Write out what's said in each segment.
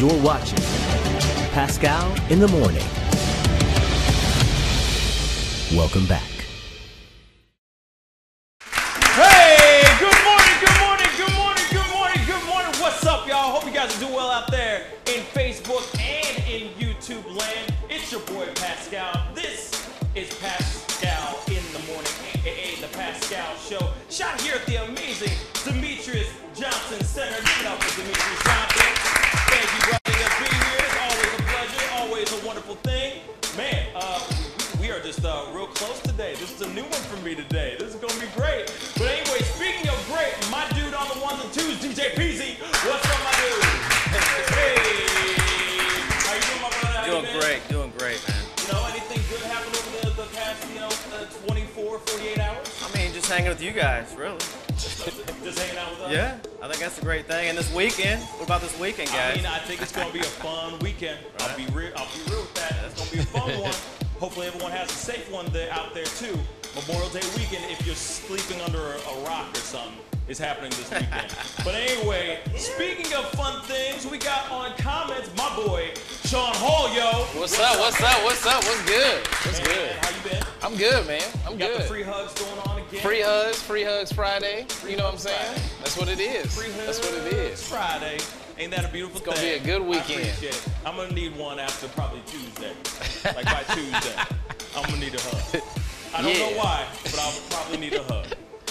You're watching Pascal in the Morning. Welcome back. Hey, good morning, good morning, good morning, good morning, good morning. What's up, y'all? Hope you guys are doing well out there in Facebook and in YouTube land. It's your boy Pascal. This is Pascal in the Morning, aka the Pascal Show. Shot here at the amazing Demetrius Johnson Center. Give it up for Demetrius Johnson. Thank you, brother, for being here. It's always a pleasure, always a wonderful thing. Man, we are just real close today. This is a new one for me today. This is gonna be great. But anyway, speaking of great, my dude on the ones and twos, DJ Peasy. What's up, my dude? Hey, how you doing, my brother? Doing great, man. You know, anything good happened over the past, 24, 48 hours? I mean, just hanging with you guys, really. Just hanging out with us? Yeah, I think that's a great thing. And this weekend, what about this weekend, guys? I mean, I think it's gonna be a fun weekend. Right. I'll be real with that. It's gonna be a fun one. Hopefully everyone has a safe one out there too. Memorial Day weekend, if you're sleeping under a rock or something, is happening this weekend. But anyway, speaking of fun things, we got on comments my boy, Sean Hall, yo. What's up? What's good? What's Man, good? How you been? I'm good, man. I'm You good. got the free hugs going on again? Free hugs Friday. You know what I'm saying? Friday. That's what it is. Free hugs That's what it is. Friday. Ain't that a beautiful It's gonna thing? be a good weekend. I appreciate it. I'm gonna need one after probably Tuesday. Like by Tuesday, I'm gonna need a hug. I don't know why, but I'll probably need a hug.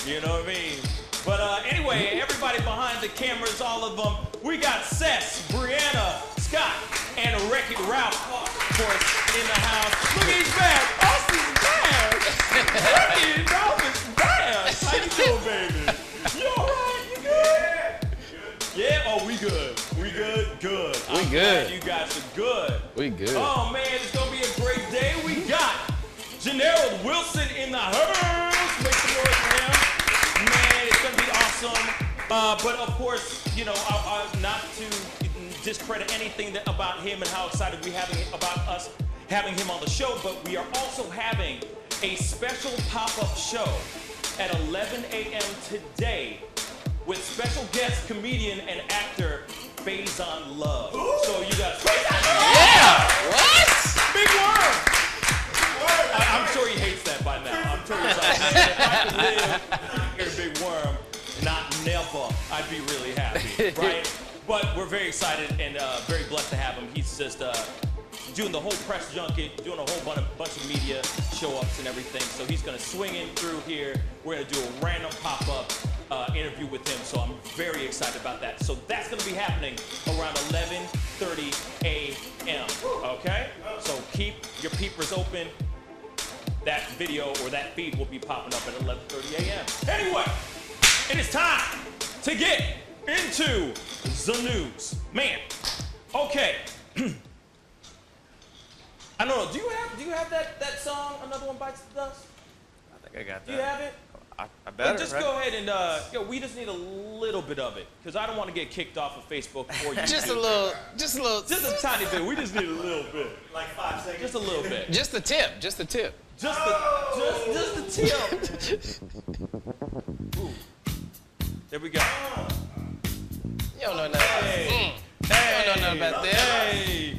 You know what I mean? But anyway, everybody behind the cameras, all of them, we got Sess, Brianna, Scott, and Wreck-It Ralph, of course, in the house. Look at his back. Austin's back. Wreck-It Ralph is back. How you doing, baby? You all right? You good? Yeah? Oh, we good. We good? Good. I'm glad you guys are good. We good. Oh, man, it's going to be a great day. We got Generald Wilson in the house. Make some noise for him. Man, it's going to be awesome. But, of course, not to discredit anything about him and how excited we about us having him on the show, but we are also having a special pop-up show at 11 a.m. today with special guest comedian and actor Faison Love. So you guys, Yeah! What? Big Worm. I'm sure he hates that by now. I'm sure he's like, man, if I could live near Big Worm, not never, I'd be really happy, right? But we're very excited and very blessed to have him. He's just doing the whole press junket, doing a whole bunch of media show-ups and everything. So he's gonna swing in through here. We're gonna do a random pop-up interview with him. So I'm very excited about that. So that's gonna be happening around 11:30 a.m. Okay? So keep your peepers open. That video or that feed will be popping up at 11:30 a.m. Anyway, it is time to get into the news. Man, okay. I don't know. Do you have that song? Another One Bites the Dust. I think I got that. Do you have it? I better. Well, just go ahead and we just need a little bit of it because I don't want to get kicked off of Facebook or YouTube. Just a little. Just a tiny bit. We just need a little bit. Like 5 seconds. Just a little bit. Just the tip. Just the tip. Just the tip. Ooh. There we go. You don't know nothing. Hey. You don't know nothing about that. Hey.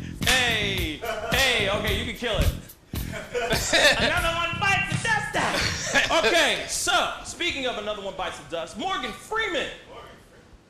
Okay, you can kill it. Another One Bites the Dust out. Okay, so speaking of Another One Bites the Dust, Morgan Freeman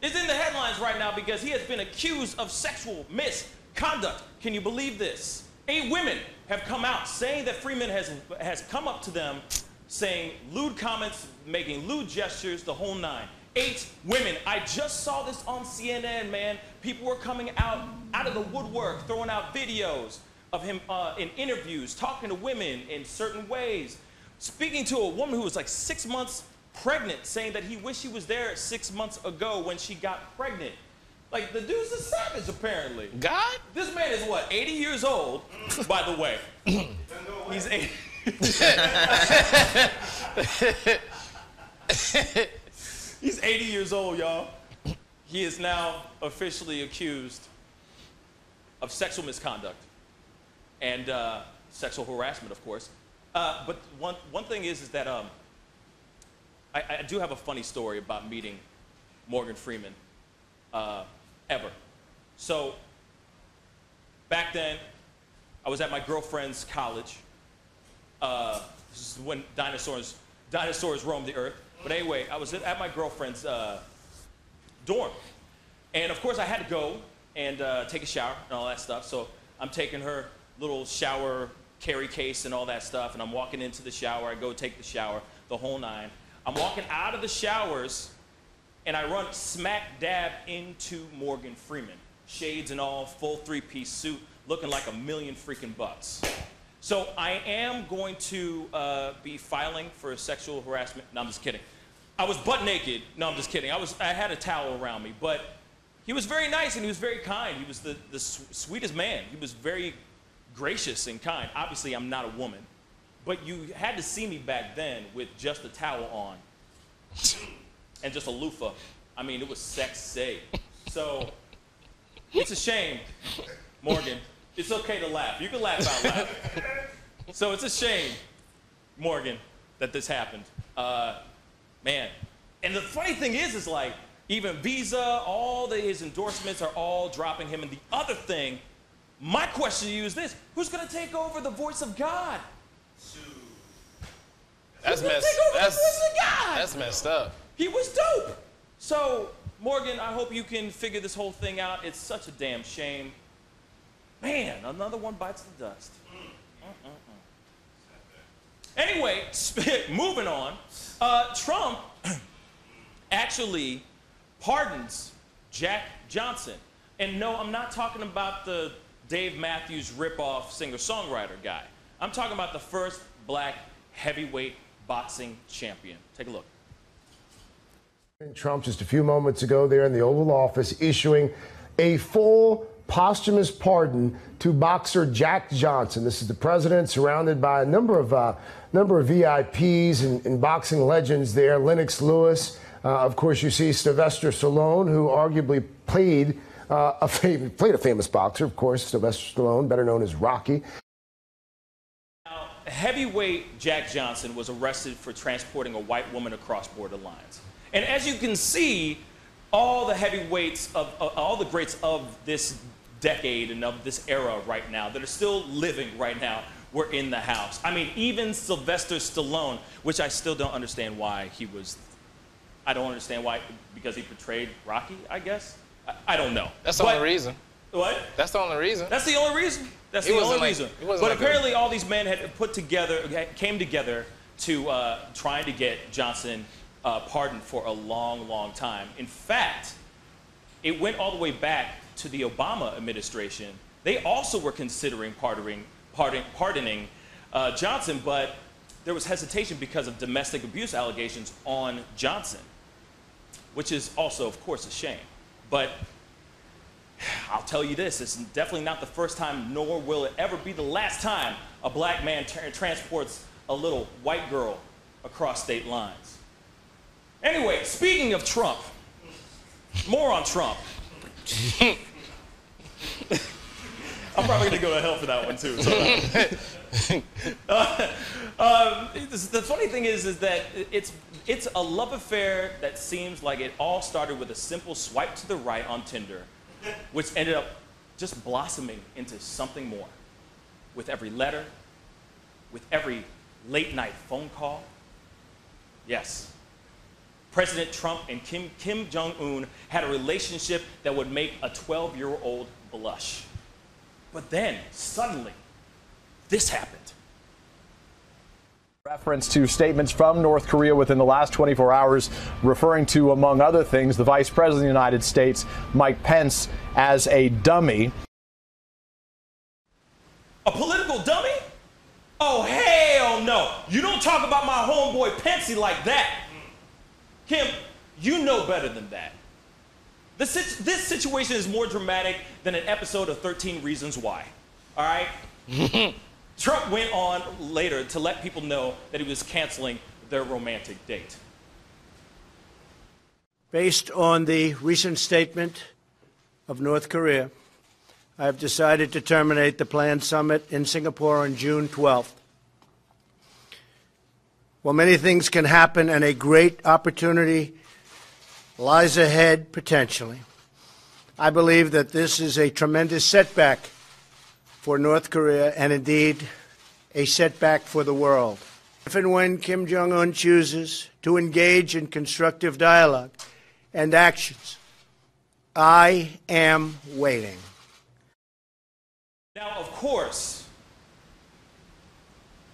is in the headlines right now because he has been accused of sexual misconduct. Can you believe this? 8 women have come out saying that Freeman has come up to them saying lewd comments, making lewd gestures, the whole 9. 8 women. I just saw this on CNN, man. People were coming out of the woodwork, throwing out videos of him in interviews, talking to women in certain ways, speaking to a woman who was like 6 months pregnant, saying that he wished he was there 6 months ago when she got pregnant. Like, the dude's a savage, apparently. God? This man is, what, 80 years old, by the way. He's 80. He's 80 years old, y'all. He is now officially accused of sexual misconduct and sexual harassment, of course. But one thing is that I do have a funny story about meeting Morgan Freeman ever. So back then, I was at my girlfriend's college. This is when dinosaurs roamed the earth. But anyway, I was at my girlfriend's dorm. And of course, I had to go and take a shower and all that stuff. So I'm taking her little shower carry case and all that stuff, and I'm walking into the shower. I go take the shower, the whole nine. I'm walking out of the showers, and I run smack dab into Morgan Freeman. Shades and all, full three-piece suit, looking like $1 million freaking bucks. So I am going to be filing for sexual harassment. No, I'm just kidding. I was butt naked. No, I'm just kidding. I had a towel around me, but he was very nice and he was very kind. He was the sweetest man. He was very gracious and kind. Obviously, I'm not a woman, but you had to see me back then with just a towel on and just a loofah. I mean, it was sexy. So it's a shame, Morgan. It's okay to laugh. You can laugh out loud. So it's a shame, Morgan, that this happened. Man. And the funny thing is like, even Visa, all his endorsements are all dropping him. And the other thing, my question to you is this: who's going to take over the voice of God? That's messed up. That's messed up. He was dope. So, Morgan, I hope you can figure this whole thing out. It's such a damn shame. Man, another one bites the dust. Anyway, moving on. Trump actually pardons Jack Johnson. And no, I'm not talking about the Dave Matthews ripoff singer-songwriter guy. I'm talking about the first black heavyweight boxing champion. Take a look. Trump just a few moments ago there in the Oval Office issuing a full posthumous pardon to boxer Jack Johnson. This is the president surrounded by a number of VIPs and boxing legends there. Lennox Lewis, of course, you see Sylvester Stallone, who arguably played a famous boxer, of course, Sylvester Stallone, better known as Rocky. Now, heavyweight Jack Johnson was arrested for transporting a white woman across border lines. And as you can see, all the heavyweights all the greats of this decade and of this era right now that are still living right now were in the house. I mean, even Sylvester Stallone, which I still don't understand why he was. I don't understand why, because he portrayed Rocky, I guess. I don't know. That's the only reason. What? That's the only reason. That's the only reason. That's the only reason. But apparently, all these men had came together to trying to get Johnson pardoned for a long, long time. In fact, it went all the way back to the Obama administration. They also were considering pardoning Johnson, but there was hesitation because of domestic abuse allegations on Johnson, which is also, of course, a shame. But I'll tell you this, it's definitely not the first time, nor will it ever be the last time a black man transports a little white girl across state lines. Anyway, speaking of Trump, more on Trump. I'm probably going to go to hell for that one, too. So, the funny thing is that it's a love affair that seems like it all started with a simple swipe to the right on Tinder, which ended up just blossoming into something more. With every letter, with every late-night phone call. Yes. President Trump and Kim Jong-un had a relationship that would make a 12-year-old blush. But then, suddenly, this happened. Reference to statements from North Korea within the last 24 hours, referring to, among other things, the Vice President of the United States, Mike Pence, as a dummy. A political dummy? Oh, hell no. You don't talk about my homeboy Pencey like that. Kim, you know better than that. This situation is more dramatic than an episode of 13 Reasons Why. All right? Trump went on later to let people know that he was canceling their romantic date. Based on the recent statement of North Korea, I have decided to terminate the planned summit in Singapore on June 12th. While many things can happen and a great opportunity lies ahead potentially, I believe that this is a tremendous setback for North Korea and indeed a setback for the world. If and when Kim Jong-un chooses to engage in constructive dialogue and actions, I am waiting. Now, of course,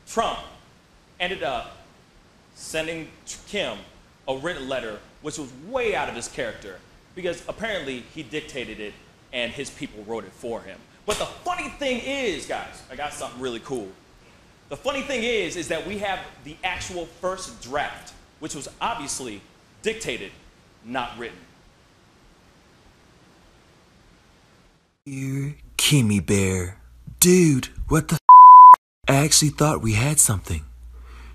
Trump ended up sending Kim a written letter, which was way out of his character, because apparently he dictated it and his people wrote it for him. But the funny thing is, guys, I got something really cool. The funny thing is that we have the actual first draft, which was obviously dictated, not written. Dear Kimmy Bear, dude, what the f***? I actually thought we had something.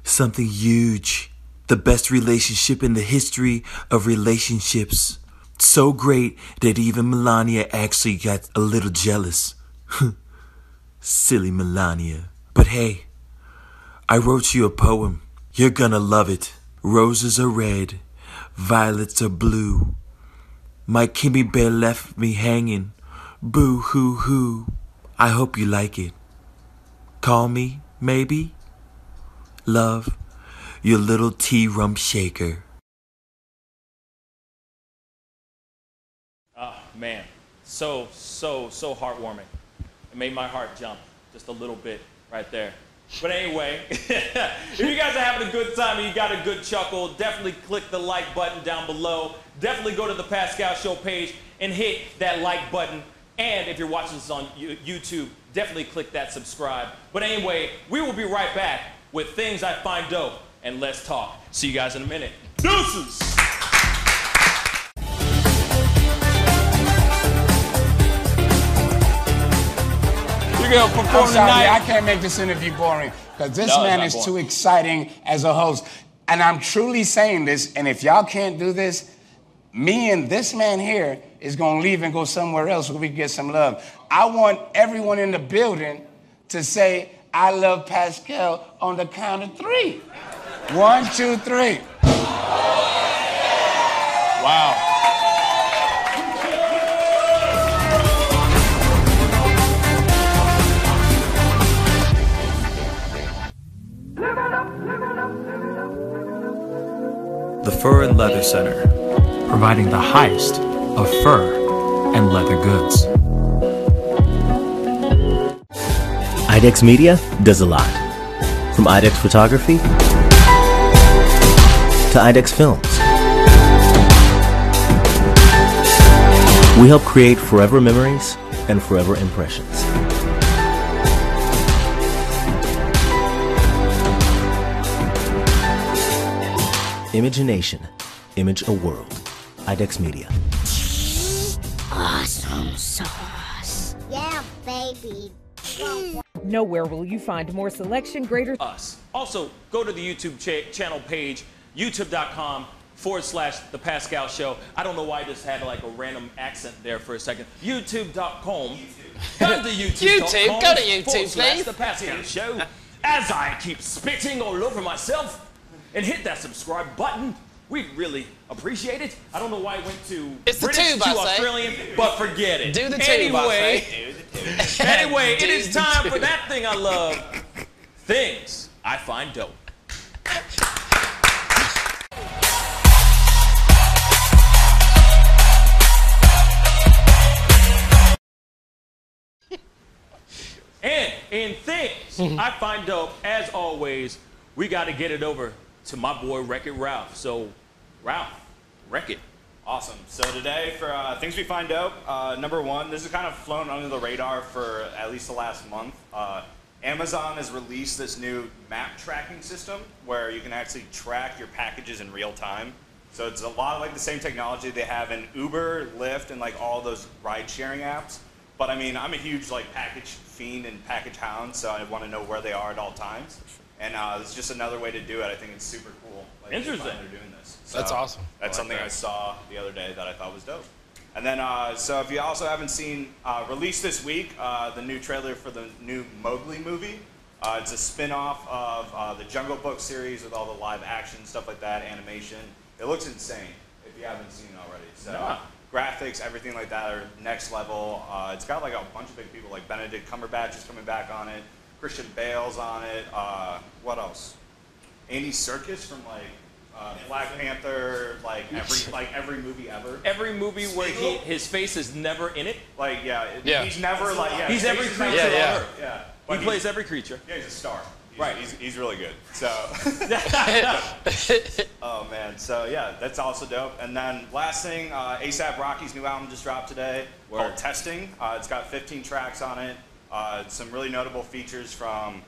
Something huge. The best relationship in the history of relationships. So great that even Melania actually got a little jealous. Silly Melania. But hey, I wrote you a poem. You're gonna love it. Roses are red, violets are blue. My Kimmy Bear left me hanging. Boo hoo hoo. I hope you like it. Call me, maybe? Love, your little tea rump shaker. Oh, man. So heartwarming. It made my heart jump just a little bit right there. But anyway, if you guys are having a good time and you got a good chuckle, definitely click the like button down below. Definitely go to the Pascal Show page and hit that like button. And if you're watching this on YouTube, definitely click that subscribe. But anyway, we will be right back with Things I Find Dope and Let's Talk. See you guys in a minute. Deuces! You're going to perform tonight? I can't make this interview boring because this man is too exciting as a host. And I'm truly saying this, and if y'all can't do this, me and this man here is going to leave and go somewhere else where we can get some love. I want everyone in the building to say, I love Pascal on the count of 3. 1, 2, 3. Wow. The Fur and Leather Center, providing the highest of fur and leather goods. IDEX Media does a lot. From IDEX Photography to IDEX Films. We help create forever memories and forever impressions. Imagination, image a world. IDEX Media. Awesome sauce. Yeah, baby. Nowhere will you find more selection greater us. Also, go to the YouTube channel page, youtube.com/The Pascal Show. I don't know why I just had like a random accent there for a second. YouTube.com. Go to YouTube.com. Go to YouTube, please. The Pascal Show. As I keep spitting all over myself. And hit that subscribe button. We'd really appreciate it. I don't know why I went to British to Australian, but forget it. Do the tube, anyway, anyway, it is time for that thing I love. Things I Find Dope. And in Things I Find Dope, as always, we got to get it over to my boy Wreck-It Ralph. So, Ralph, wreck it. Awesome. So today for Things We Find Dope, number one, this has kind of flown under the radar for at least the last month. Amazon has released this new map tracking system where you can actually track your packages in real time. So it's a lot like the same technology they have in Uber, Lyft, and like all those ride-sharing apps. But I mean, I'm a huge like package fiend and package hound, so I want to know where they are at all times. And it's just another way to do it. I think it's super cool. Like, interesting. They're doing this. So that's awesome. That's something I saw the other day that I thought was dope. And then, so if you also haven't seen, released this week, the new trailer for the new Mowgli movie. It's a spin-off of the Jungle Book series with all the live action, stuff like that, animation. It looks insane if you haven't seen it already. So graphics, everything like that are next level. It's got like a bunch of big people, like Benedict Cumberbatch is coming back on it, Christian Bale's on it. What else? Andy Serkis from like Black Panther, like every movie ever. Every movie where his face is never in it. Like he's never he's every creature on Earth. Yeah. He plays every creature. Yeah, he's a star. Right. He's really good. So. Oh man. So yeah, that's also dope. And then last thing, A$AP Rocky's new album just dropped today called Testing. It's got 15 tracks on it. Some really notable features from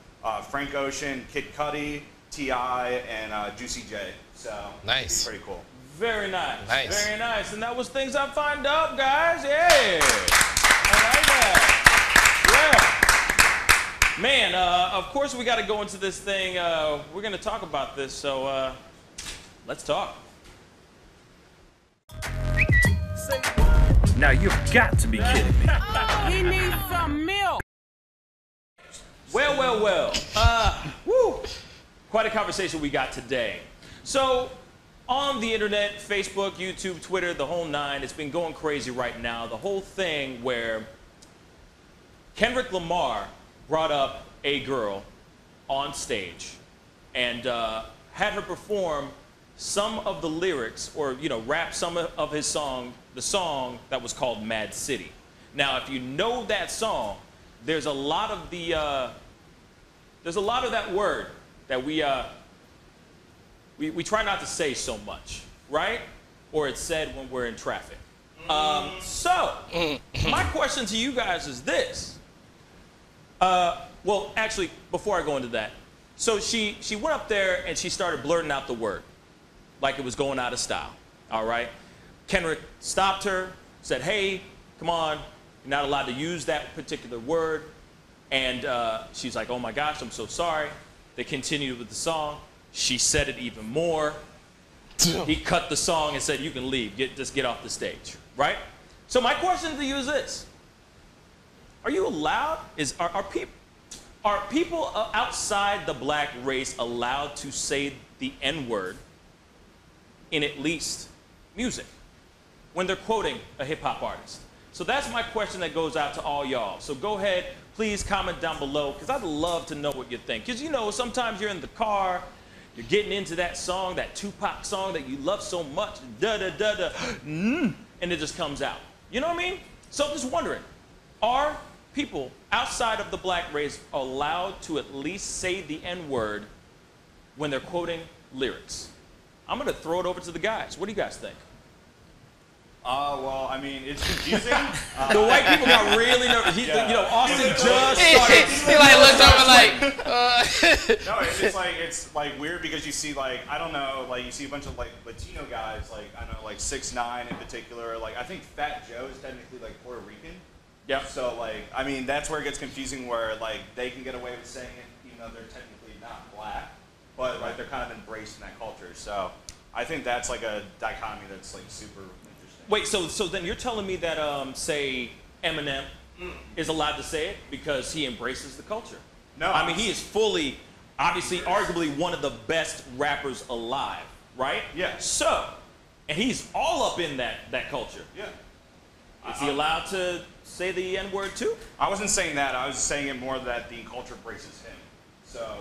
Frank Ocean, Kid Cudi, T.I., and Juicy J. So nice. Pretty cool. Very nice. Nice. Very nice. And that was Things I Find Up, guys. Yeah. I like that. Yeah. Man, of course we got to go into this thing. We're going to talk about this, so let's talk. Now you've got to be kidding me. He needs some milk. Well. Woo. Quite a conversation we got today. So, on the internet, Facebook, YouTube, Twitter, the whole nine, it's been going crazy right now. The whole thing where Kendrick Lamar brought up a girl on stage and had her perform some of the lyrics, or rap some of his song, the song that was called Mad City. Now, if you know that song, there's a lot of that word that we try not to say so much, right? Or it's said when we're in traffic. So, my question to you guys is this. Well, actually, before I go into that, so she went up there and she started blurting out the word like it was going out of style, all right? Kendrick stopped her, said, hey, come on, you're not allowed to use that particular word. And she's like, oh my gosh, I'm so sorry. They continued with the song. She said it even more. He cut the song and said, you can leave, just get off the stage, right? So my question to you is this. Are you allowed, are people outside the black race allowed to say the N-word in at least music when they're quoting a hip-hop artist? So that's my question that goes out to all y'all. So go ahead, please comment down below, because I'd love to know what you think. Because sometimes you're in the car, you're getting into that song, that Tupac song that you love so much, and it just comes out. You know what I mean? So I'm just wondering, are people outside of the black race allowed to at least say the N-word when they're quoting lyrics? I'm going to throw it over to the guys. What do you guys think? Well, I mean, it's confusing. The white people got really nervous. Austin just started. He looked over No, it's weird because you see I don't know, you see a bunch of Latino guys, I know 6ix9ine in particular. I think Fat Joe is technically Puerto Rican. Yeah. So I mean, that's where it gets confusing, where they can get away with saying it even though they're technically not black, but they're kind of embraced in that culture. So I think that's a dichotomy that's super. Wait, so then you're telling me that, say, Eminem is allowed to say it because he embraces the culture? No. I mean, he is fully, obviously, arguably one of the best rappers alive, right? Yeah. So, and he's all up in that culture. Yeah. Is he allowed to say the N-word too? I wasn't saying that. I was saying it more that the culture embraces him. So,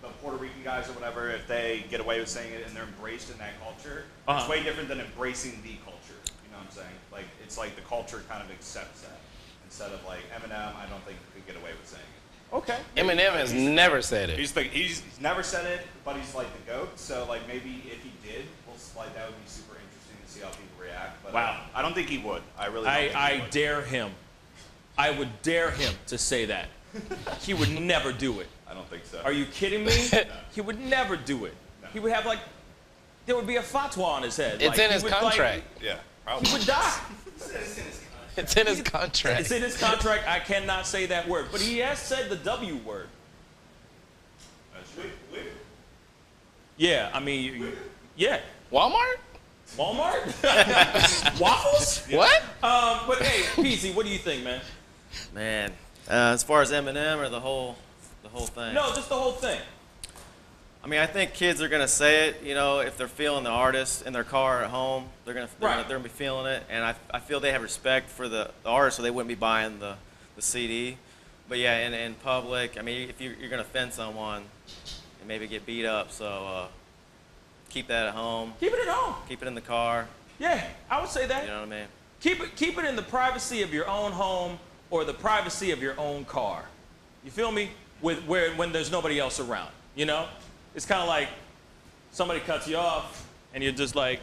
the Puerto Rican guys or whatever, if they get away with saying it and they're embraced in that culture, it's way different than embracing the culture. You know what I'm saying? It's the culture kind of accepts that. Instead of Eminem, I don't think he could get away with saying it. Okay. Eminem has never said it. He's never said it, but he's the GOAT. So maybe if he did, that would be super interesting to see how people react. But wow. I don't think he would. I really don't think he would. dare him. I would dare him to say that. He would never do it. I don't think so. Are you kidding me? No. He would never do it. No. He would have there would be a fatwa on his head. It's in his contract. Yeah, probably. He would die. It's in his contract. It's in his contract. I cannot say that word. But he has said the W word. Yeah, I mean, yeah. Walmart? Waffles? Yeah. What? But hey, PC, what do you think, man? Man, as far as Eminem or the whole thing? No, just the whole thing. I mean, I think kids are gonna say it, you know, if they're feeling the artist in their car at home, they're gonna be feeling it, and I feel they have respect for the artist, so they wouldn't be buying the CD. But yeah, in public, I mean, if you're gonna offend someone and maybe get beat up, so keep that at home. Keep it at home. Keep it in the car. Yeah, I would say that. You know what I mean? Keep it in the privacy of your own home or the privacy of your own car. You feel me? When there's nobody else around, you know? It's kind of like somebody cuts you off and you're just like,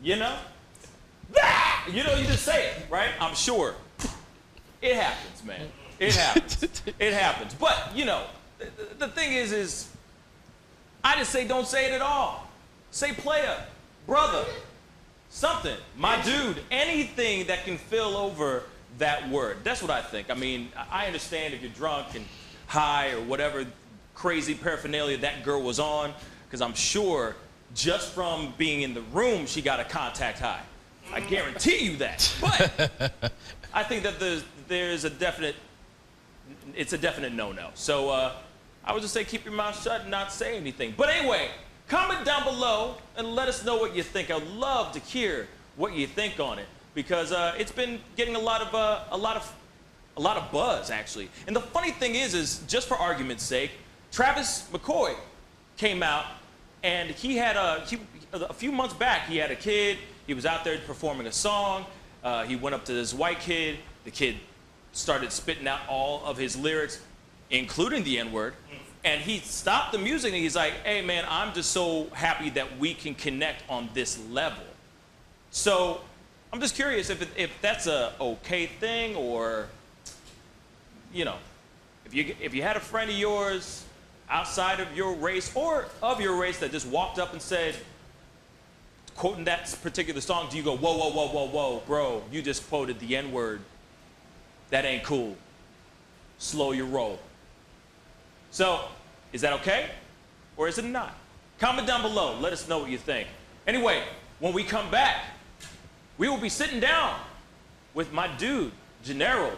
you know? You know, you just say it, right? I'm sure. It happens, man. It happens. It happens. But, you know, the thing is I just say don't say it at all. Say player, brother, something, my dude, anything that can fill over that word. That's what I think. I mean, I understand if you're drunk and high or whatever crazy paraphernalia that girl was on, because I'm sure just from being in the room, she got a contact high. I guarantee you that. But I think that there's a definite, it's a definite no-no. So I would just say keep your mouth shut and not say anything. But anyway, comment down below and let us know what you think. I'd love to hear what you think on it, because it's been getting a lot of buzz, actually. And the funny thing is just for argument's sake, Travis McCoy came out and he had a few months back, he had a kid. He was out there performing a song. He went up to this white kid. The kid started spitting out all of his lyrics, including the N-word. And he stopped the music and he's like, hey man, I'm just so happy that we can connect on this level. So I'm just curious if that's a okay thing, or, you know, if you had a friend of yours outside of your race or of your race that just walked up and said, quoting that particular song, do you go, whoa, whoa, whoa, whoa, whoa, bro, you just quoted the N-word. That ain't cool. Slow your roll. So, is that okay? Or is it not? Comment down below. Let us know what you think. Anyway, when we come back, we will be sitting down with my dude, Gennaro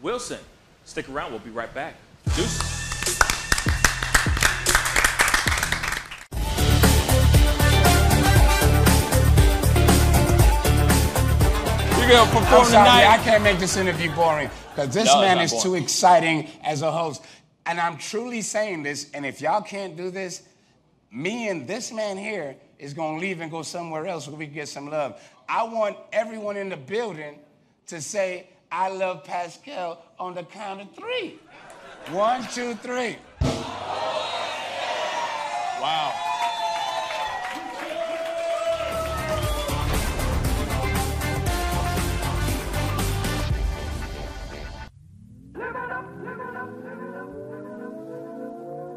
Wilson. Stick around. We'll be right back. Deuces. You're going to perform tonight? I can't make this interview boring, because this man is too exciting as a host. And I'm truly saying this, and if y'all can't do this, me and this man here is going to leave and go somewhere else where we can get some love. I want everyone in the building to say, I love Pascal on the count of 3. 1, 2, 3. Wow.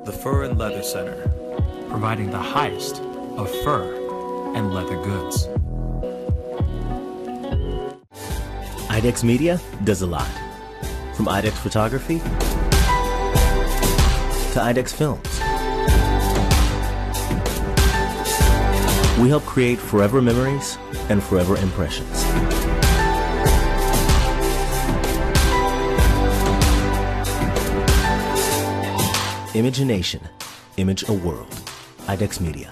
The Fur and Leather Center, providing the highest of fur and leather goods. IDEX Media does a lot. From IDEX Photography to IDEX Films. We help create forever memories and forever impressions. Image a nation, image a world. IDEX Media.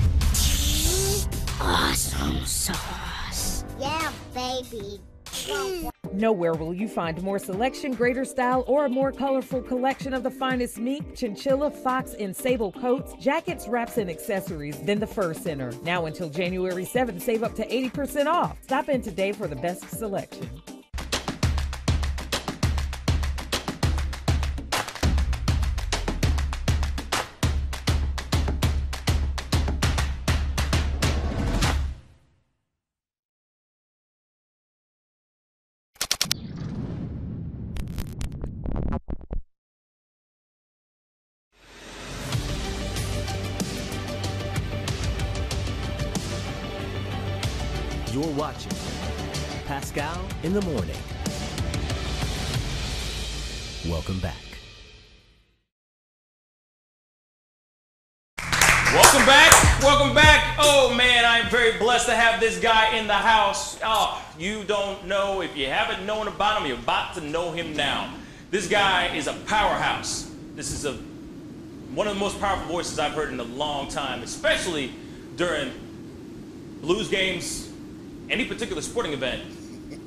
Awesome sauce. Yeah, baby. Nowhere will you find more selection, greater style, or a more colorful collection of the finest mink, chinchilla, fox, and sable coats, jackets, wraps, and accessories than the Fur Center. Now until January 7th, save up to 80% off. Stop in today for the best selection. You're watching Pascal in the Morning. Welcome back. Welcome back. Welcome back. Oh man, I'm very blessed to have this guy in the house. Oh, you don't know, if you haven't known about him, you're about to know him now. This guy is a powerhouse. This is a one of the most powerful voices I've heard in a long time, especially during Blues games, any particular sporting event.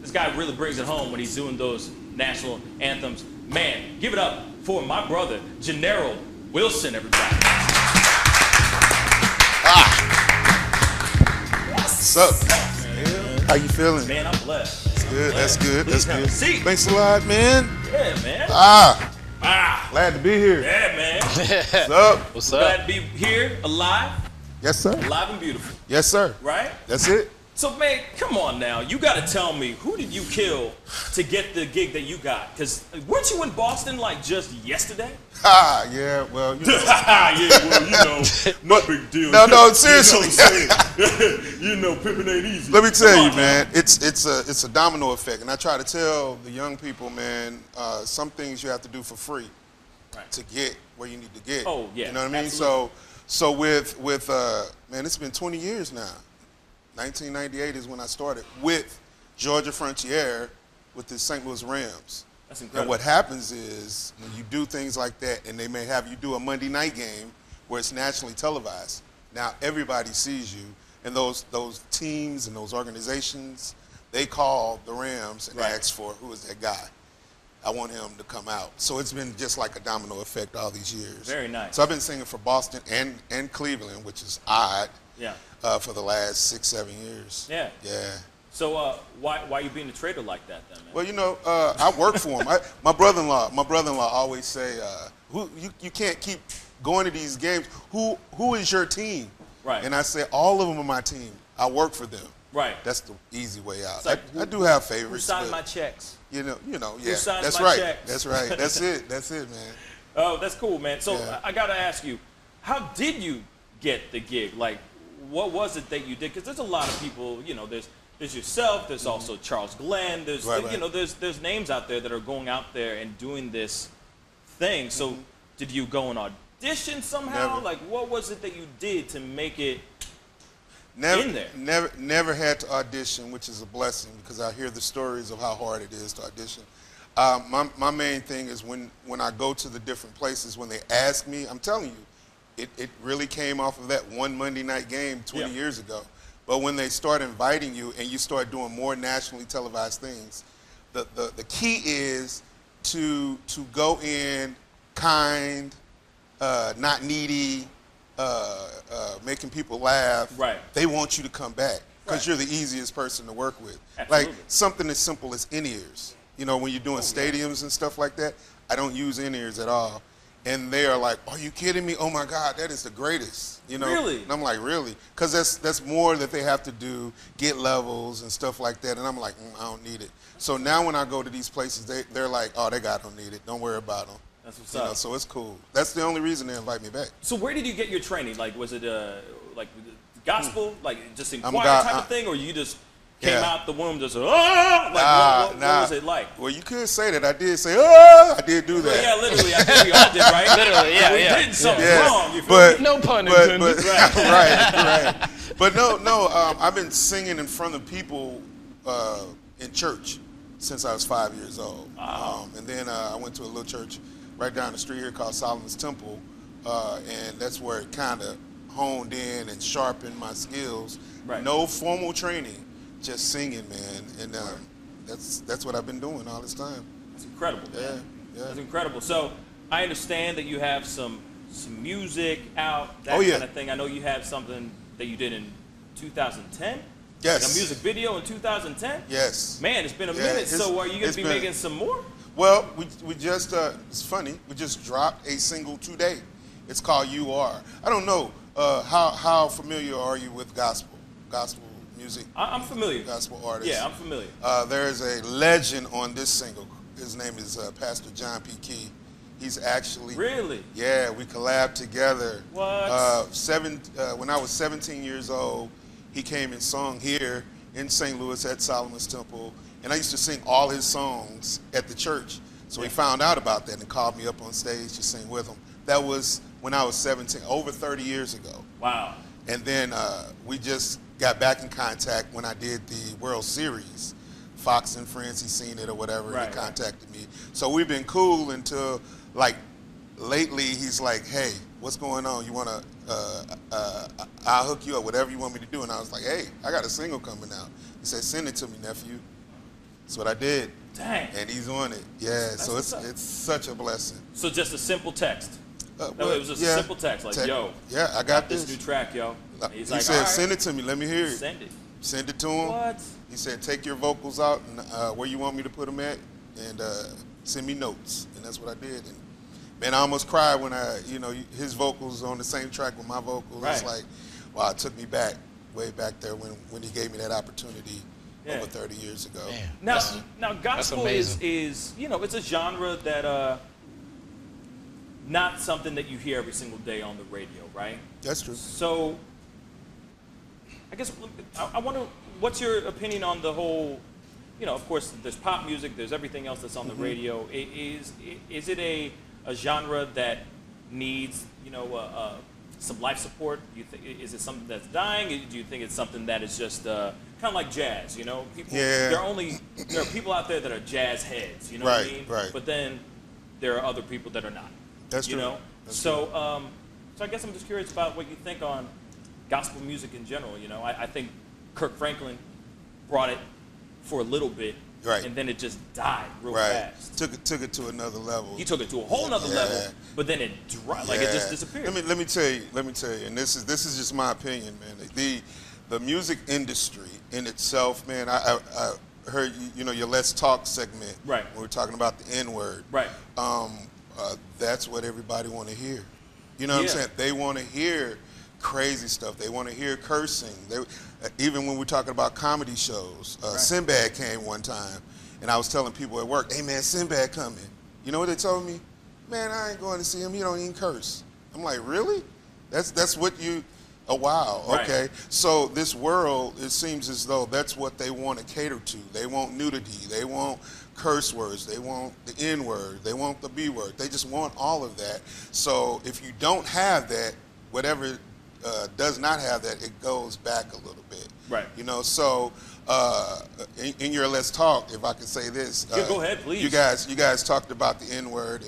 This guy really brings it home when he's doing those national anthems. Man, give it up for my brother, Gennaro Wilson, everybody. What's up? How you feeling? Man, I'm blessed. That's good. That's good. That's good. See. Thanks a lot, man. Yeah, man. Glad to be here. Yeah, man. What's up? What's Glad to be here, alive. Yes, sir. Alive and beautiful. Yes, sir. Right? That's it. So, man, come on now. You got to tell me, who did you kill to get the gig that you got? Because weren't you in Boston like just yesterday? Yeah, well, you know. No big deal. No, seriously. Pimping ain't easy. Let me tell you, man, it's a domino effect. And I try to tell the young people, man, some things you have to do for free to get where you need to get. Oh, yeah. You know what I mean? Absolutely. So with man, it's been 20 years now. 1998 is when I started with Georgia Frontiere with the St. Louis Rams. That's incredible. And what happens is when you do things like that, and they may have you do a Monday night game where it's nationally televised, now everybody sees you, and those teams and those organizations, they call the Rams and ask for, who is that guy? I want him to come out. So it's been just like a domino effect all these years. Very nice. So I've been singing for Boston and Cleveland, which is odd. Yeah. For the last 6-7 years. Yeah. Yeah. So why you being a traitor like that then, man? Well, you know, I work for him. My brother-in-law always say, you can't keep going to these games. Who is your team? Right. And I say, all of them are my team. I work for them. Right. That's the easy way out. Like, I do have favorites. Who signed my checks? You know, yeah. Who signed That's my right. checks? That's right. That's it, man. Oh, that's cool, man. So Yeah. I got to ask you, how did you get the gig? Like, what was it that you did? Because there's a lot of people, you know, there's yourself, there's also Charles Glenn, there's, you know, there's names out there that are going out there and doing this thing. So did you go and audition somehow? Never. Like, what was it that you did to make it in there? Never had to audition, which is a blessing because I hear the stories of how hard it is to audition. My main thing is when I go to the different places, when they ask me, I'm telling you, it really came off of that one Monday night game 20 years ago. But when they start inviting you and you start doing more nationally televised things, the key is to go in kind, not needy, making people laugh. Right. They want you to come back because you're the easiest person to work with. Absolutely. Like something as simple as in-ears. You know, when you're doing stadiums and stuff like that, I don't use in-ears at all. And they are like, are you kidding me? Oh my God, that is the greatest. You know? Really? And I'm like, really? Because that's more that they have to do, get levels and stuff like that. And I'm like, I don't need it. So now when I go to these places, they're like, oh, that guy don't need it. Don't worry about them. That's what's You up. know, so it's cool. That's the only reason they invite me back. So where did you get your training? Like, was it like gospel, like just in I'm choir God- type of thing, or you just came Yeah. out the womb just what was it like? Well, you could say that. I did say, I did do that. Well, yeah, literally. I think we all did, right? Literally, yeah, we yeah. did something Yeah. wrong. You feel me? No pun intended. right. But no. I've been singing in front of people in church since I was 5 years old. Wow. And then I went to a little church right down the street here called Solomon's Temple, and that's where it kind of honed in and sharpened my skills. Right. No formal training, just singing, man. And that's what I've been doing all this time. That's incredible, man. Yeah. That's incredible. So I understand that you have some music out, that Oh, yeah. kind of thing. I know you have something that you did in 2010. Yes. Like a music video in 2010. Yes. Man, it's been a Yeah, minute. it's- So are you going it's to be been- making some more? Well, we just, it's funny, we just dropped a single today. It's called You Are. I don't know, how familiar are you with gospel music? I'm familiar. Gospel artists. Yeah, I'm familiar. There is a legend on this single. His name is Pastor John P. Key. He's actually... Really? Yeah, we collabed together. What? When I was 17 years old, he came and sung here in St. Louis at Solomon's Temple. And I used to sing all his songs at the church. So he found out about that and called me up on stage to sing with him. That was when I was 17, over 30 years ago. Wow. And then we just got back in contact when I did the World Series. Fox and Friends, he seen it or whatever, and he contacted me. So we've been cool until, like, lately he's like, hey, what's going on? You want to, I'll hook you up, whatever you want me to do. And I was like, hey, I got a single coming out. He said, send it to me, nephew. That's what I did. Dang. And he's on it. Yeah, so it's such a blessing. So just a simple text. No, it was just a simple text, like, yo. Yeah, I got this new track, yo. He said, send it to me. Let me hear it. Send it. Send it to him. What? He said, take your vocals out and where you want me to put them at, and send me notes. And that's what I did. And man, I almost cried when his vocals on the same track with my vocals. Right. It's like, wow, it took me back, way back there when he gave me that opportunity over 30 years ago. Man, now gospel is it's a genre that not something that you hear every single day on the radio, right? That's true. So I guess I wonder, what's your opinion on the whole, of course there's pop music, there's everything else that's on the radio. Is it a genre that needs, some life support? Is it something that's dying? Do you think it's something that is just kind of like jazz? People, there are people out there that are jazz heads. You know what I mean? Right. But then there are other people that are not. That's true. So I guess I'm just curious about what you think on gospel music in general. I think Kirk Franklin brought it for a little bit. Right. And then it just died real fast. Took it to another level. He took it to a whole nother level, but then it dropped, like it just disappeared. Let me tell you, and this is just my opinion, man. The music industry in itself, man. I heard your Let's Talk segment. Right. When we're talking about the N-word. Right. That's what everybody want to hear. You know what I'm saying? They want to hear crazy stuff. They want to hear cursing. Even when we're talking about comedy shows, Sinbad came one time, and I was telling people at work, hey man, Sinbad coming. You know what they told me? Man, I ain't going to see him. He don't even curse. I'm like, really? That's what you, oh wow, okay. Right. So this world, it seems as though that's what they want to cater to. They want nudity. They want curse words. They want the N word. They want the B word. They just want all of that. So if you don't have that, whatever does not have that, it goes back a little bit. Right. So in your Let's Talk, if I could say this. Go ahead, please. You guys talked about the N word,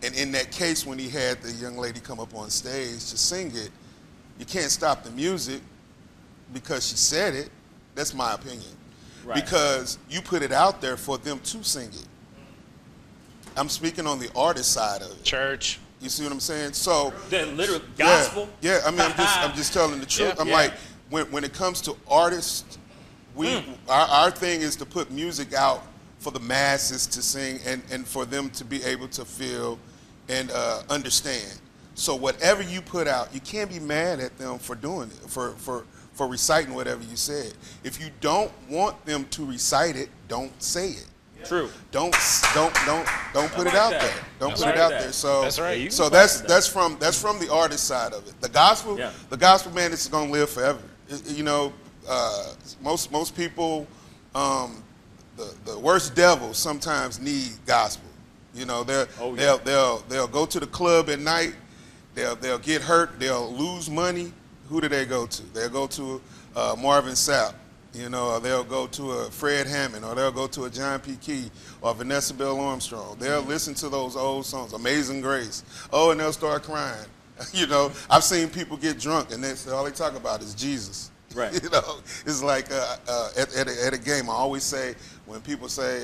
and in that case when he had the young lady come up on stage to sing it, you can't stop the music because she said it. That's my opinion. Right. Because you put it out there for them to sing it. I'm speaking on the artist side of it. Church. You see what I'm saying? So literally gospel. Yeah. I mean, I'm just telling the truth. I'm like, when it comes to artists, our thing is to put music out for the masses to sing and for them to be able to feel and understand. So whatever you put out, you can't be mad at them for doing it, for reciting whatever you said. If you don't want them to recite it, don't say it. True. Don't put it out there. Don't put it out there. So that's right. So that's from the artist side of it. The gospel man is going to live forever. Most people, the worst devils sometimes need gospel. They'll go to the club at night. They'll get hurt. They'll lose money. Who do they go to? They'll go to Marvin Sapp. Or they'll go to a Fred Hammond, or they'll go to a John P. Key, or Vanessa Bell Armstrong. They'll listen to those old songs, Amazing Grace. And they'll start crying. I've seen people get drunk, and all they talk about is Jesus. Right. It's like at a game, I always say, when people say,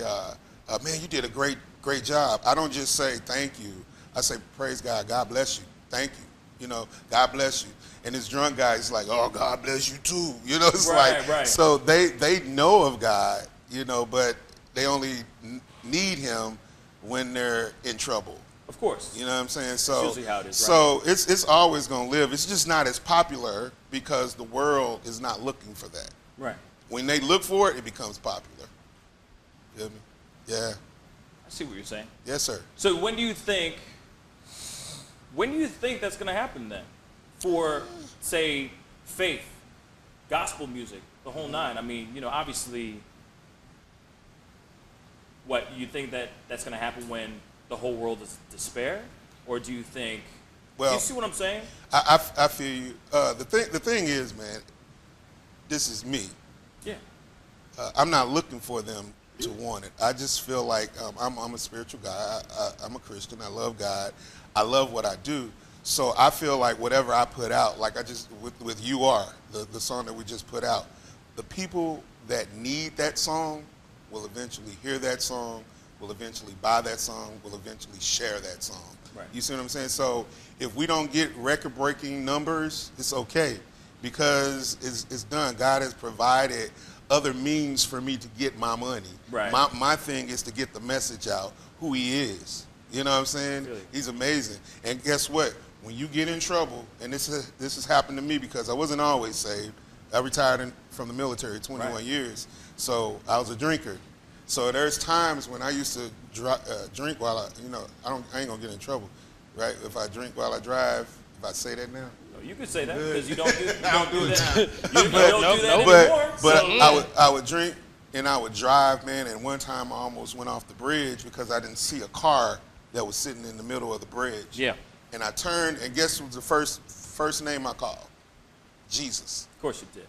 man, you did a great job, I don't just say thank you. I say, praise God, God bless you, thank you. God bless you. And this drunk guy is like, oh, God bless you too. It's right. So they know of God, but they only need him when they're in trouble. Of course. You know what I'm saying? So that's usually how it is. So it's always going to live. It's just not as popular because the world is not looking for that. Right. When they look for it, it becomes popular. You feel me? Yeah. I see what you're saying. Yes, sir. So when do you think that's going to happen then? For, say, faith, gospel music, the whole nine. I mean, obviously, what, you think that's going to happen when the whole world is despair? Or do you think, do you see what I'm saying? I feel you. The thing is, man, this is me. Yeah. I'm not looking for them to want it. I just feel like I'm a spiritual guy. I'm a Christian. I love God. I love what I do. So I feel like whatever I put out, like I just, with You Are, the song that we just put out, the people that need that song will eventually hear that song, will eventually buy that song, will eventually share that song. Right. You see what I'm saying? So if we don't get record-breaking numbers, it's okay, because it's done. God has provided other means for me to get my money. Right. My thing is to get the message out, who he is. You know what I'm saying? Really? He's amazing. And guess what? When you get in trouble, and this has happened to me because I wasn't always saved. I retired from the military 21 years, so I was a drinker. So there's times when I used to drink while I ain't gonna get in trouble, right? If I drink while I drive, if I say that now. No, you can say that because you don't do that. You don't do that anymore. But I would drink and I would drive, man. And one time I almost went off the bridge because I didn't see a car that was sitting in the middle of the bridge. Yeah. And I turned, and guess who was the first name I called? Jesus. Of course you did.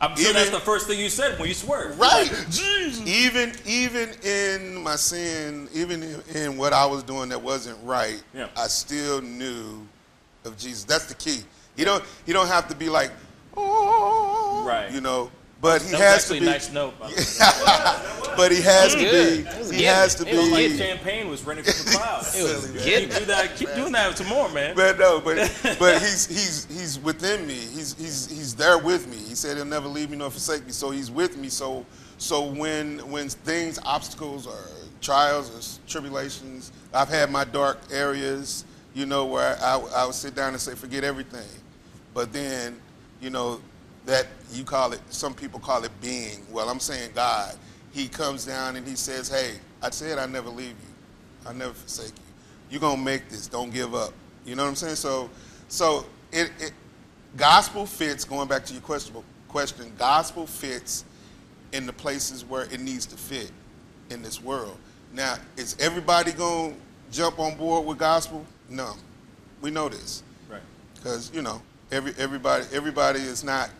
I'm sure that's the first thing you said when you swerved. Right. Jesus. Even in my sin, even in what I was doing that wasn't right, I still knew of Jesus. That's the key. You don't have to be like, oh, right. You know, but he has to be. Nice note. But he has to be. He has to be. It was like champagne was running from the clouds. Keep doing that some more, man. But he's within me. He's there with me. He said he'll never leave me nor forsake me. So he's with me. So when things, obstacles, or trials, or tribulations, I've had my dark areas. You know, where I would sit down and say, forget everything. But then, you know, that you call it, some people call it being. Well, I'm saying God. He comes down and he says, hey, I said I'll never leave you. I'll never forsake you. You're going to make this. Don't give up. You know what I'm saying? So gospel fits, going back to your question, gospel fits in the places where it needs to fit in this world. Now, is everybody going to jump on board with gospel? No. We know this. Right. Because, you know, everybody is not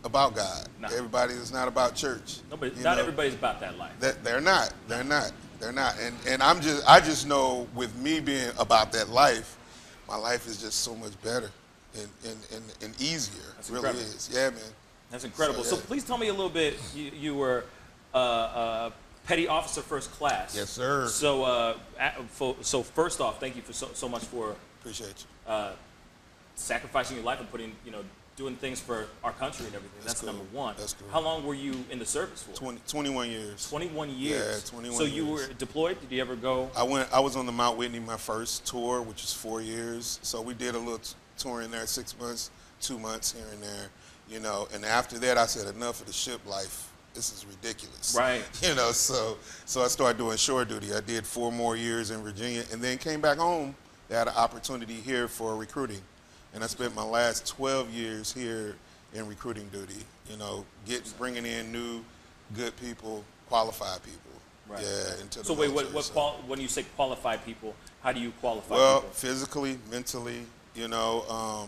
about God. No. Everybody is not about church. Not everybody's about that life. They're not. And I just know, with me being about that life, my life is just so much better and easier. That's it really incredible. is. Yeah, man. That's incredible. So please tell me a little bit. You were petty officer first class. Yes, sir. So first off, thank you for so much for appreciate you sacrificing your life and doing things for our country and everything. That's cool. number one. That's cool. How long were you in the service for? 21 years. 21 years. Yeah, 21 So years. you were deployed? Did you ever go? I was on the Mount Whitney, my first tour, which was 4 years. So we did a little tour in there, 6 months, 2 months here and there, you know. And after that, I said, enough of the ship life. This is ridiculous. Right. You know, so I started doing shore duty. I did 4 more years in Virginia and then came back home. They had an opportunity here for recruiting. And I spent my last 12 years here in recruiting duty, you know, bringing in new, good people, qualified people. Right. Yeah, into the So wait, military, when you say qualified people, how do you qualify well, people? physically, mentally, you know.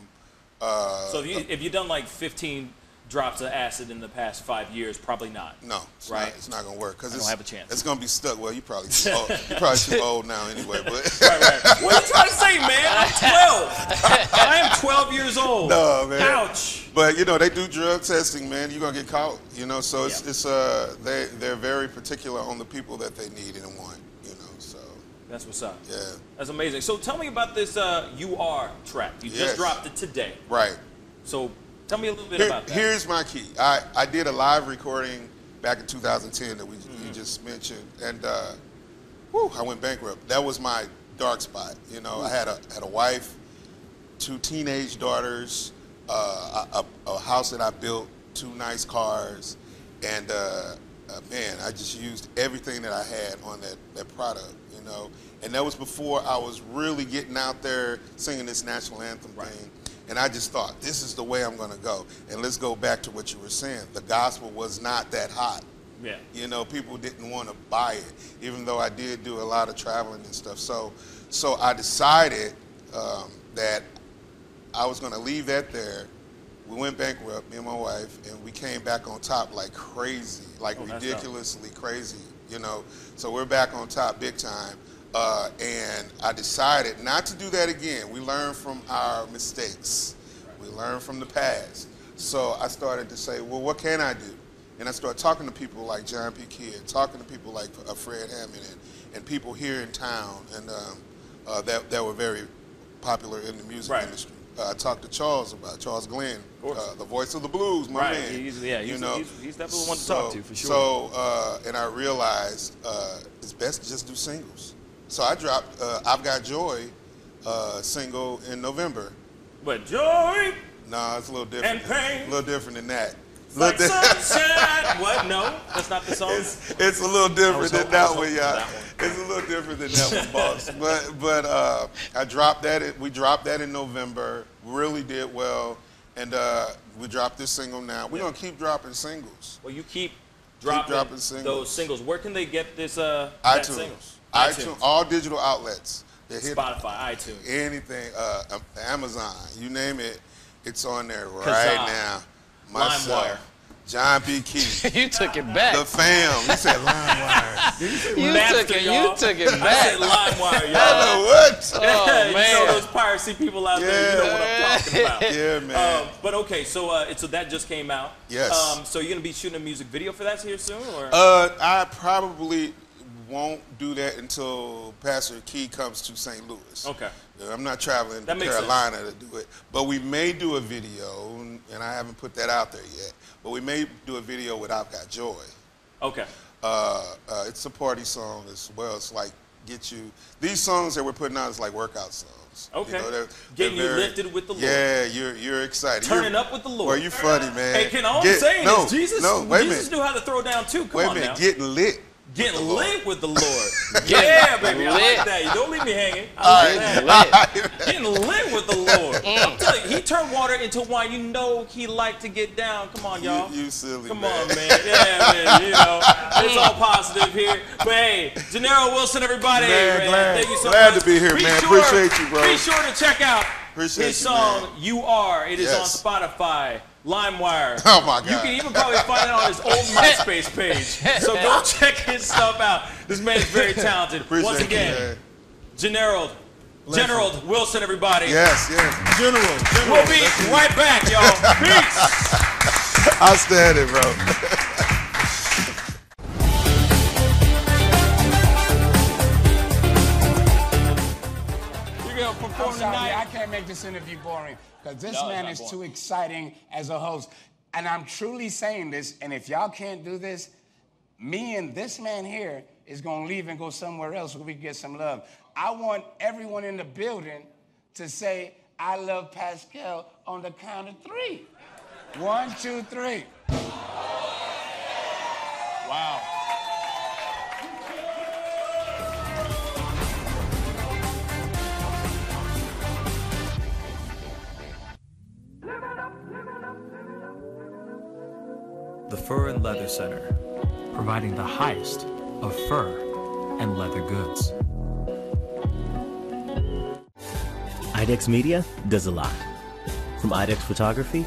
So if you've done like 15 drops of acid in the past 5 years, probably not. No, it's not going to work. I don't have a chance. It's going to be stuck. Well, you're probably too old. You're probably too old now anyway. But right. What are you trying to say, man? I'm 12. I am 12 years old. No, man. Ouch. But, you know, they do drug testing, man. You're going to get caught, you know. So they're very particular on the people that they need and want, you know. So that's what's up. Yeah. That's amazing. So tell me about this You Are track. You just dropped it today. Right. So tell me a little bit about that. Here's my key. I did a live recording back in 2010 that you just mentioned, and I went bankrupt. That was my dark spot. You know, I had a wife, 2 teenage daughters, a house that I built, 2 nice cars, and man, I just used everything that I had on that product. You know, and that was before I was really getting out there singing this national anthem thing. And I just thought, this is the way I'm going to go. And let's go back to what you were saying. The gospel was not that hot. Yeah. You know, people didn't want to buy it, even though I did do a lot of traveling and stuff. So I decided that I was going to leave that there. We went bankrupt, me and my wife, and we came back on top like crazy, like ridiculously crazy, you know. So we're back on top big time. And I decided not to do that again. We learn from our mistakes. We learn from the past. So I started to say, well, what can I do? And I started talking to people like John P. Kidd, talking to people like Fred Hammond, and people here in town, and that were very popular in the music industry. I talked to Charles Glenn, the voice of the blues, my man. He's definitely the one to talk to, for sure. So, and I realized it's best to just do singles. So I dropped I've Got Joy single in November. But joy? No, it's a little different. And pain? A little different than that. Like sunshine. What? No, that's not the song. It's a little different than that one, y'all. It's a little different than that one, boss. But I dropped that. We dropped that in November. Really did well, and we dropped this single now. We're gonna keep dropping singles. Well, you keep dropping those singles. Where can they get this? iTunes. iTunes. All digital outlets. Spotify, iTunes, anything, Amazon, you name it, it's on there right now. Myself, John B. Key. You took it back. The fam. You said LimeWire. You took it back. I said LimeWire, y'all. I know what? Oh, man. You know those piracy people out there, you know what I'm talking about. Yeah, man. But okay, so that just came out. Yes. So you're going to be shooting a music video for that here soon? Or? I probably won't do that until Pastor Key comes to St. Louis. Okay. I'm not traveling to Carolina to do it. But we may do a video, and I haven't put that out there yet, but we may do a video with I've Got Joy. Okay. It's a party song as well. It's like these songs that we're putting out is like workout songs. Okay. You know, Getting you lifted with the Lord. Yeah, you're excited. Turning up with the Lord. Well, you're funny, man. Hey, Ken, all I'm saying is Jesus knew how to throw down too. Come on now. Getting lit. Getting lit with the Lord. Yeah, baby. I like that. You don't leave me hanging. Getting lit with the Lord. I'm telling you, he turned water into wine. You know he liked to get down. Come on, y'all. You silly, Come man. on, man. Yeah, man. You know, it's all positive here. But hey, Gennaro Wilson, everybody. Man, thank you so glad much. to be here, man. Appreciate you, bro. Be sure to check out his song, You Are. It is on Spotify, LimeWire. Oh my God. You can even probably find it on his old MySpace page. So go check his stuff out. This man is very talented. Once again, General Wilson, everybody. Yes. General. We'll be right back, y'all. Peace. Outstanding, bro. I'm sorry, I can't make this interview boring because this man is too exciting as a host. And I'm truly saying this, and if y'all can't do this, me and this man here is going to leave and go somewhere else so we can get some love. I want everyone in the building to say, I love Pascal on the count of 3. 1, 2, 3. Wow. The Fur and Leather Center, providing the highest of fur and leather goods. IDEX Media does a lot. From IDEX Photography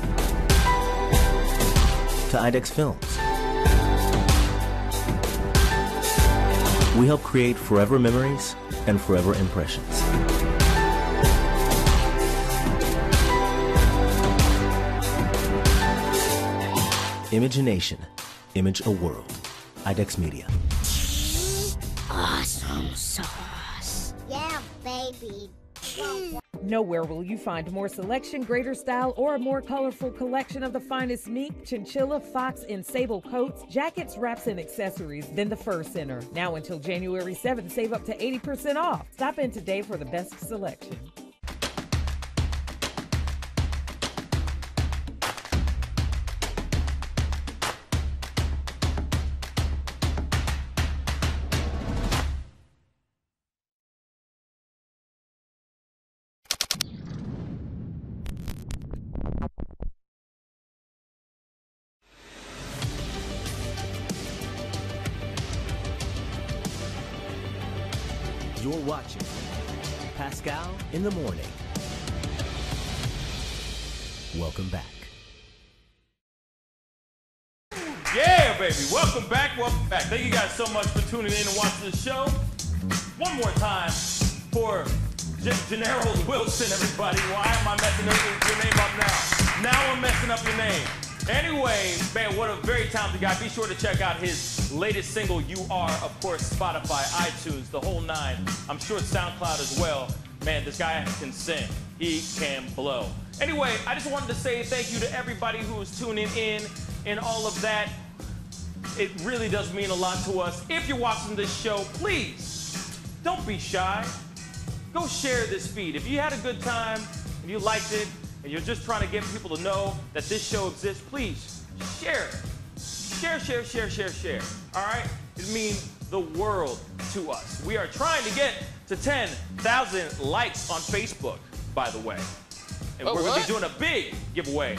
to IDEX Films. We help create forever memories and forever impressions. Imagination, image a world. IDEX Media. Awesome sauce. Yeah, baby. Nowhere will you find more selection, greater style, or a more colorful collection of the finest mink, chinchilla, fox, and sable coats, jackets, wraps, and accessories than the Fur Center. Now until January 7th, save up to 80% off. Stop in today for the best selection. You're watching Pascal in the Morning. Welcome back. Yeah, baby. Welcome back. Thank you guys so much for tuning in and watching the show. one more time for Gennaro Wilson, everybody. Why am I messing your name up now? Now I'm messing up your name. Anyway, man, what a very talented guy. Be sure to check out his latest single, You Are, of course, Spotify, iTunes, the whole nine. I'm sure it's SoundCloud as well. Man, this guy can sing. He can blow. Anyway, I just wanted to say thank you to everybody who is tuning in and all of that. It really does mean a lot to us. If you're watching this show, please, don't be shy. Go share this feed. If you had a good time and you liked it and you're just trying to get people to know that this show exists, please share it. Share. All right? It means the world to us. We are trying to get to 10,000 likes on Facebook, by the way. And we're going to be doing a big giveaway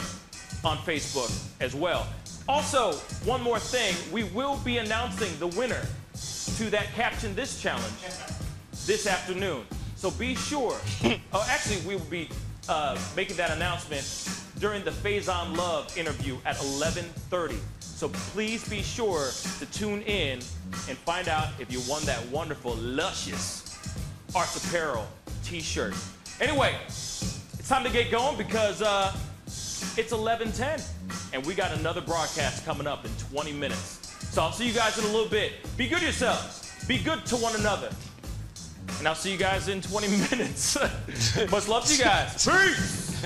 on Facebook as well. Also, one more thing. We will be announcing the winner to that Caption This challenge this afternoon. So be sure. Actually, we will be making that announcement during the Faison Love interview at 11:30. So please be sure to tune in and find out if you won that wonderful, luscious Arts Apparel t-shirt. Anyway, it's time to get going because it's 11:10 and we got another broadcast coming up in 20 minutes. So I'll see you guys in a little bit. Be good yourselves. Be good to one another. And I'll see you guys in 20 minutes. Much love to you guys. Peace!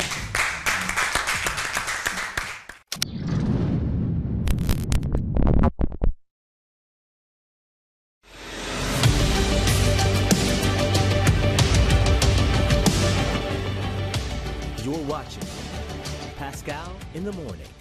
You're watching Pascal in the Morning.